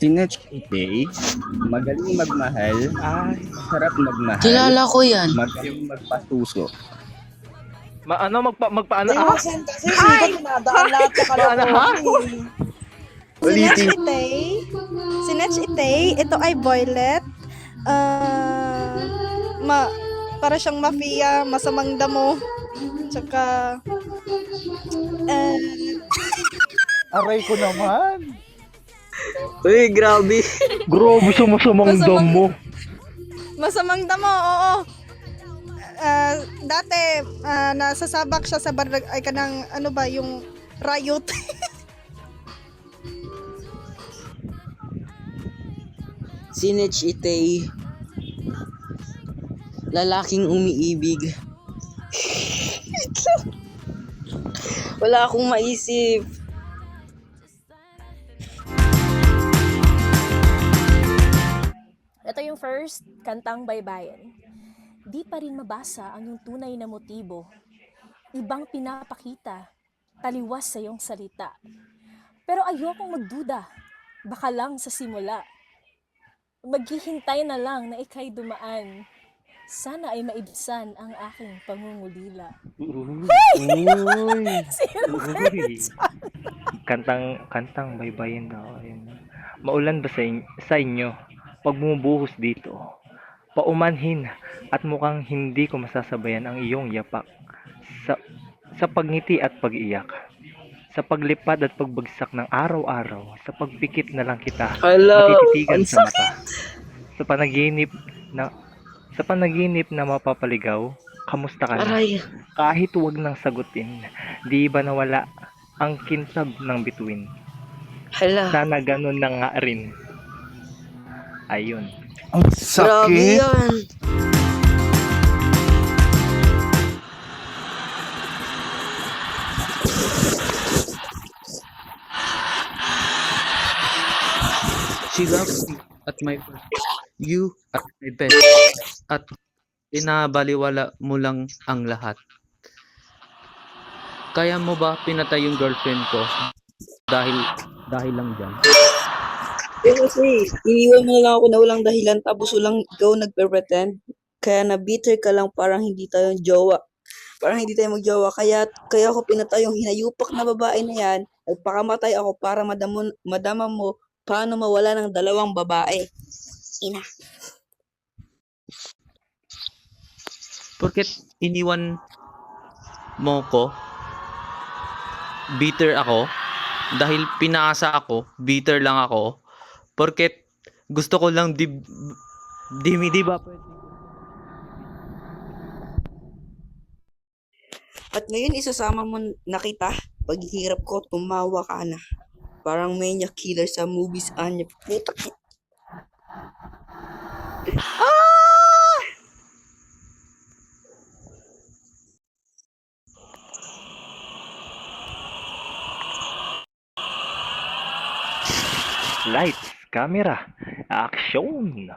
Si Nech Day, magaling magmahal, Ay, sarap magmahal, Kilala ko yan. magaling magpatuso. magpaano? Iwasan kasi sikat nadaan lahat sa Paano, ha? kalokohan eh. Ulitin. Si Nech Itay, ito ay Violet. Ma para siyang mafia, masamang damo. Tsaka Aray ko naman. Uy, grabe. Grabe sa masamang damo. masamang damo, oo. Dati nasasabak siya sa barangay ay kanang ano ba yung riot. Si Nech Itay. Lalaking umiibig. Wala akong maisip. Ito yung first, Kantang Baybayin. Di pa rin mabasa ang iyong tunay na motibo. Ibang pinapakita, taliwas sa iyong salita. Pero ayokong magduda, baka lang sa simula. Maghihintay na lang na ika'y dumaan. Sana ay maibsan ang aking pangungulila. Uy. Sino Uy. Kantang baybayin daw. Ayun. Maulan ba sa inyo? Pag bumubuhos dito, paumanhin at mukhang hindi ko masasabayan ang iyong yapak. Sa pagngiti at pag-iyak. Sa paglipad at pagbagsak ng araw-araw, sa pagpikit na lang kita, Hello. matititigan Ang sa mata. Sa panaginip na mapapaligaw, kamusta ka na? Aray. Kahit huwag nang sagutin, di ba nawala ang kintab ng bituin? Hala. Sana ganun na nga rin. Ayun. Ang Grabe yan. She loves me at my best. You at my best. At inabaliwala mo lang ang lahat. Kaya mo ba pinatay yung girlfriend ko dahil lang dyan? Kasi, iniwan mo na lang ako na walang dahilan tapos walang ikaw nagpe-pretend. Kaya na-bitter ka lang parang hindi tayo jowa. Parang hindi tayo magjowa. Kaya ako pinatay yung hinayupak na babae na yan. Nagpakamatay ako para madama mo paano mawala ng dalawang babae. Ina. Porket iniwan mo ko, bitter ako. Dahil pinaasa ako, bitter lang ako. Porket gusto ko lang di ba pwede? At ngayon isasama mo na kita. Paghihirap ko, tumawa ka na. Parang may killer sa movies, Anya. Puta. Lights, camera, action!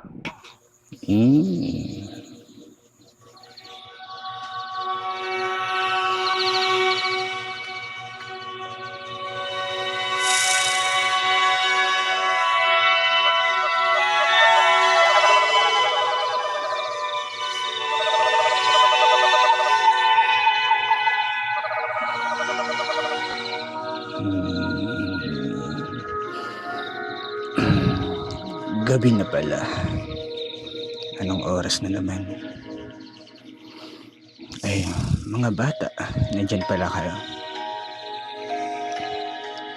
Gabi na pala. Anong oras na naman? Ay, mga bata, nandyan pala kayo.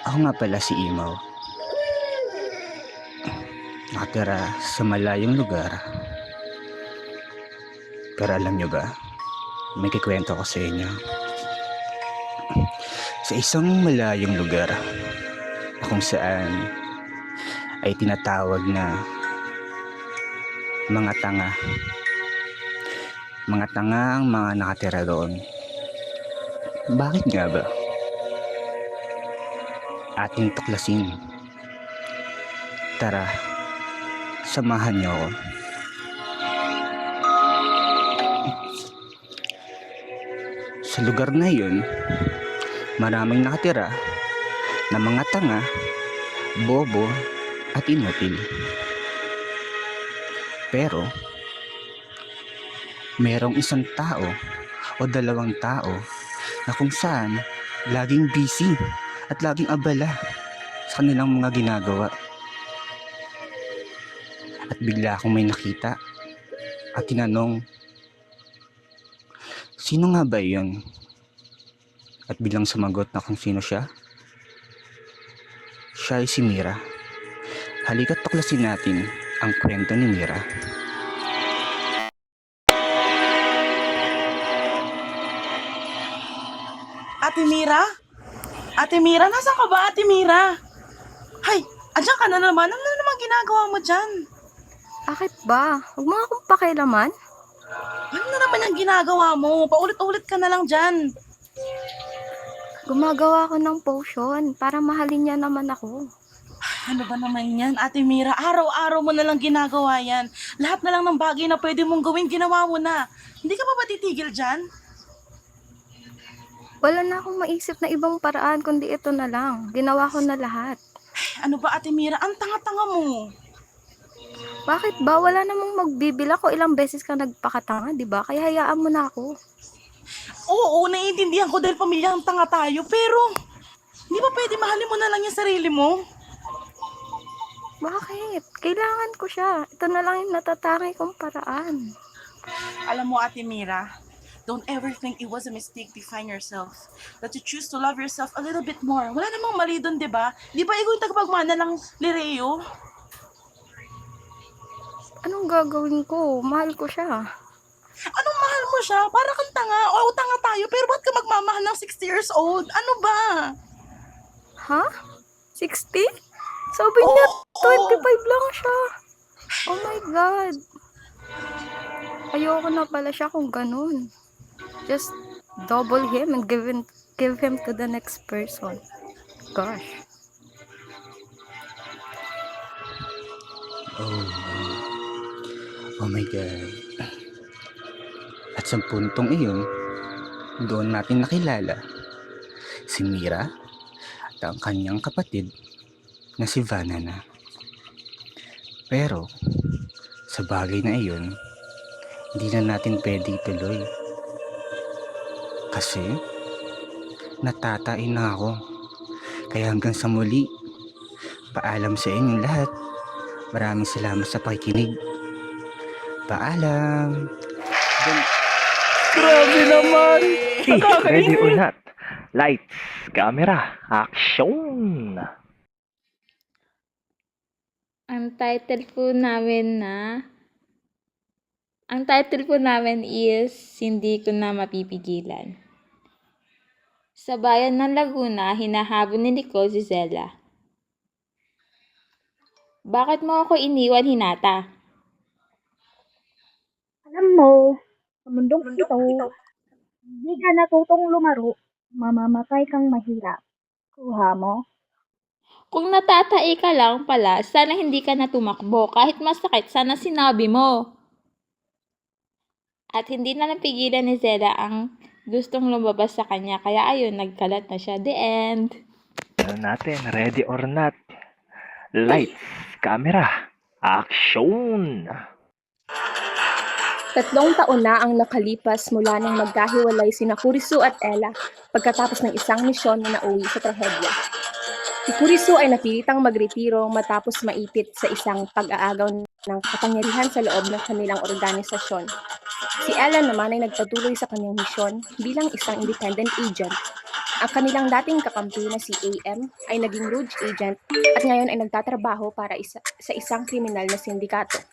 Ako nga pala si Imaw. Nakatira sa malayong lugar. Pero alam nyo ba, may kikwento ko sa inyo. Sa isang malayong lugar, kung saan ay tinatawag na mga tanga. Mga tanga ang mga nakatira doon. Bakit nga ba? Ating tuklasin. Tara, samahan niyo ako. Sa lugar na yun, maraming nakatira na mga tanga, bobo, at inutil. Pero, merong isang tao o dalawang tao na kung saan laging busy at laging abala sa kanilang mga ginagawa. At bigla akong may nakita at tinanong, sino nga ba yun? At bilang sumagot na kung sino siya, siya ay si Mira. Halika't tuklasin natin ang kwento ni Mira. Ate Mira? Ate Mira, nasaan ka ba, Ate Mira? Hay, andyan ka na naman. Ano na naman ginagawa mo dyan? Bakit ba? Huwag mo akong pakialaman. Ano na naman yung ginagawa mo? Paulit-ulit ka na lang dyan. Gumagawa ako ng potion para mahalin niya naman ako. Ano ba naman yan, Ate Mira? Araw-araw mo na lang ginagawa yan. Lahat na lang ng bagay na pwede mong gawin, ginawa mo na. Hindi ka pa ba titigil dyan? Wala na akong maisip na ibang paraan kundi ito na lang. Ginawa ko na lahat. Ano ba, Ate Mira? Ang tanga-tanga mo. Bakit ba? Wala namang magbibila ko ilang beses ka nagpakatanga, di ba? Kaya hayaan mo na ako. Oo, naiintindihan ko dahil pamilyang tanga tayo, pero hindi ba pwede mahalin mo na lang yung sarili mo? Bakit? Kailangan ko siya. Ito na lang yung natatangi kong paraan. Alam mo, Ate Mira, don't ever think it was a mistake to find yourself. That you choose to love yourself a little bit more. Wala namang mali doon, di ba? Di ba ikaw yung tagapagmana lang ni Reo? Anong gagawin ko? Mahal ko siya. Anong mahal mo siya? Para kang tanga. O, tanga tayo. Pero ba't ka magmamahal ng 60 years old? Ano ba? Ha? 60? Sabi niya, Oo. 25 lang siya. Oh my God. Ayoko na pala siya kung ganun. Just double him and give him to the next person. Gosh. Oh my God. At sa puntong iyon, doon natin nakilala si Mira at ang kanyang kapatid na si Vanana. Pero sa bagay na iyon, hindi na natin pwede ituloy. Kasi natatain na ako. Kaya hanggang sa muli, paalam sa inyong lahat. Maraming salamat sa pakikinig. Paalam. Grabe naman! Ready or not? Lights, camera, action! Ang title po namin is Hindi Ko Na Mapipigilan. Sa bayan ng Laguna, hinahabol ni Nicole si Zella. Bakit mo ako iniwan, Hinata? Alam mo, sa mundong ito, hindi ka natutong lumaro, mamamatay kang mahirap. Kuha mo? Kung natatai ka lang pala, sana hindi ka na tumakbo. Kahit masakit, sana sinabi mo. At hindi na napigilan ni Zella ang gustong lumabas sa kanya. Kaya ayun, nagkalat na siya. The end. Ano natin? Ready or not? Lights, camera, action! 3 taon na ang nakalipas mula nang magkahiwalay sina Kurisu at Ella pagkatapos ng isang misyon na nauwi sa trahedya. Si Kurisu ay napilitang magretiro matapos maipit sa isang pag-aagaw ng kapangyarihan sa loob ng kanilang organisasyon. Si Ella naman ay nagpatuloy sa kanyang misyon bilang isang independent agent. Ang kanilang dating kakampi na si AM ay naging Rouge agent at ngayon ay nagtatrabaho para sa isang kriminal na sindikato.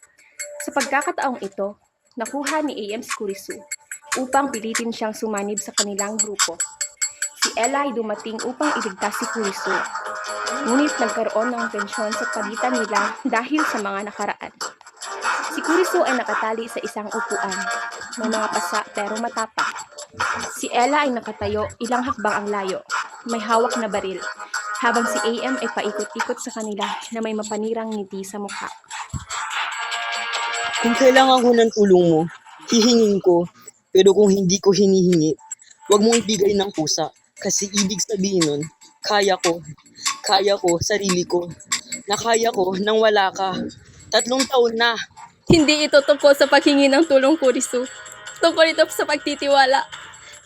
Sa pagkakataong ito, nakuha ni AM si Kurisu upang pilitin siyang sumanib sa kanilang grupo. Si Ella ay dumating upang iligtas si Kurisu. Ngunit nagkaroon ng tensyon sa pagitan nila dahil sa mga nakaraan. Si Kurisu ay nakatali sa isang upuan. May mga pasa pero matapang. Si Ella ay nakatayo ilang hakbang ang layo. May hawak na baril. Habang si AM ay paikot-ikot sa kanila na may mapanirang ngiti sa mukha. Kung kailangan ko ng tulong mo, hihingin ko. Pero kung hindi ko hinihingi, huwag mong ibigay ng pusa. Kasi ibig sabihin nun, kaya ko, sarili ko. na kaya ko nang wala ka. 3 taon na. Hindi ito tungkol sa paghingi ng tulong, Kurisu. Tungkol ito sa pagtitiwala.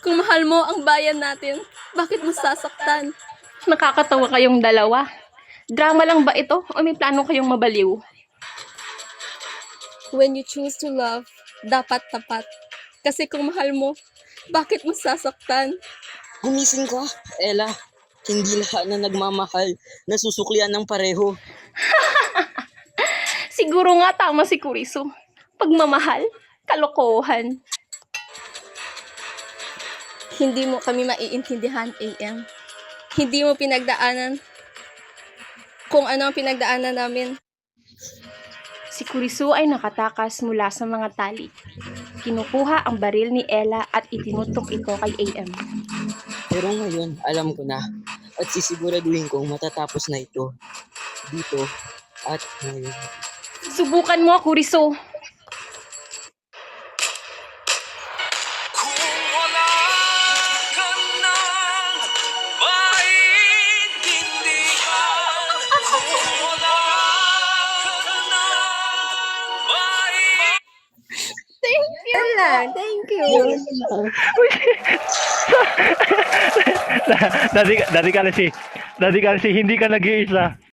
Kung mahal mo ang bayan natin, bakit mo sasaktan? Nakakatawa kayong dalawa. Drama lang ba ito o may plano kayong mabaliw? When you choose to love, dapat tapat. Kasi kung mahal mo, bakit mo sasaktan? Gumising ka, Ella. Hindi lahat na nagmamahal nasusuklian ng pareho. Siguro nga tama si Kurisu. Pagmamahal, kalokohan. Hindi mo kami maiintindihan, AM. Hindi mo pinagdaanan kung ano ang pinagdaanan namin. Si Kurisu ay nakatakas mula sa mga tali. Kinukuha ang baril ni Ella at itinutok ito kay AM. Pero ngayon, alam ko na. At sisiguraduhin kong matatapos na ito. Dito at ngayon. Subukan mo, Kurisu. Thank you. Dati kasi hindi ka nag-iisa.